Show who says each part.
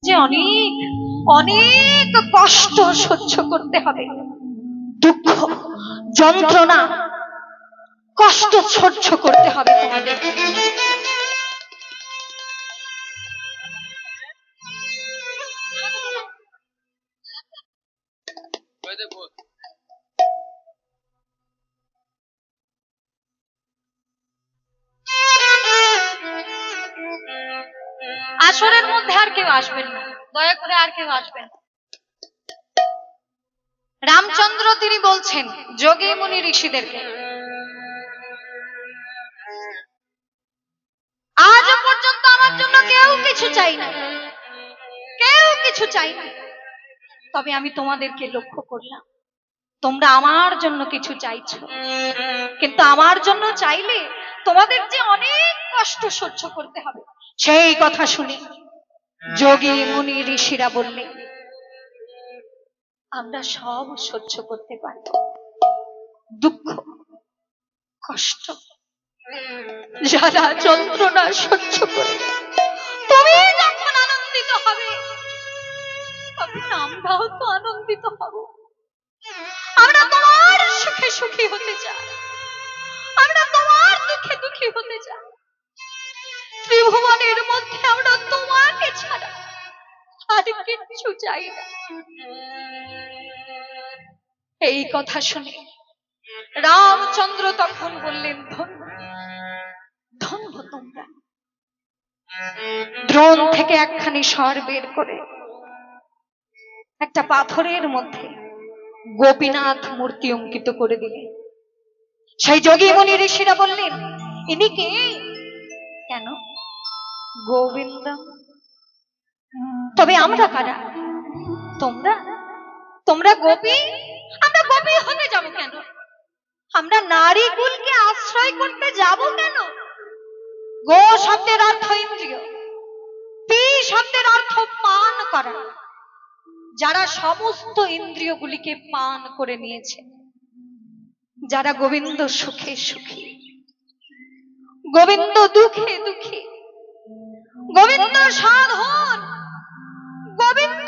Speaker 1: যে অনেক অনেক কষ্ট সহ্য করতে হবে, দুঃখ যন্ত্রণা কষ্ট সহ্য করতে হবে তোমাদের। আসরের মধ্যে আর কেউ আসবেন না, দয়া করে আর কেউ আসবেন না। রামচন্দ্র তিনি বলছেন যোগী মুনি ঋষিদেরকে, আজ পর্যন্ত আমার জন্য কেউ কিছু চাই না, কেউ কিছু চাই না, তবে আমি তোমাদেরকে লক্ষ্য করলাম তোমরা আমার জন্য কিছু চাইছো, কিন্তু আমার জন্য চাইলে তোমাদের যে অনেক কষ্ট সহ্য করতে হবে। সেই কথা শুনে যোগী মুনি ঋষিরা বললেন আমরা সব সহ্য করতে পারি, দুঃখ কষ্ট যারা যন্ত্রণা সহ্য করে তুমি যখন আনন্দিত হবে তখন আমরাও তো আনন্দিত হব। আমরা তোমার সুখে সুখী হতে চাই, আমরা তোমার দুঃখে দুঃখী হতে চাই। ত্রিভুবনের মধ্যে আমরা তোমাকে ছাড়া আর কিছু চাই না। এই কথা শুনে রামচন্দ্র তখন বললেন ধন্য ধন্য তোমরা। দ্রোণ থেকে একখানি স্বর বের করে একটা পাথরের মধ্যে গোপীনাথ মূর্তি অঙ্কিত করে দিলেন। সেই যোগী মুনি ঋষিরা বললেন ইনি কে? কেন? গোবিন্দ। তবে আমরা কারা? তোমরা তোমরা গোপী, আমরা গোপী হতে যাব কেন? আমরা নারী কুলকে আশ্রয় করতে যাব কেন? গো শব্দের অর্থ ইন্দ্রিয়, পি শব্দের অর্থ পান করা। যারা সমস্ত ইন্দ্রিয়গুলিকে পান করে নিয়েছে, যারা গোবিন্দ সুখে সুখী, গোবিন্দ দুঃখে দুঃখী, গোবিন্দ সাধন, গোবিন্দ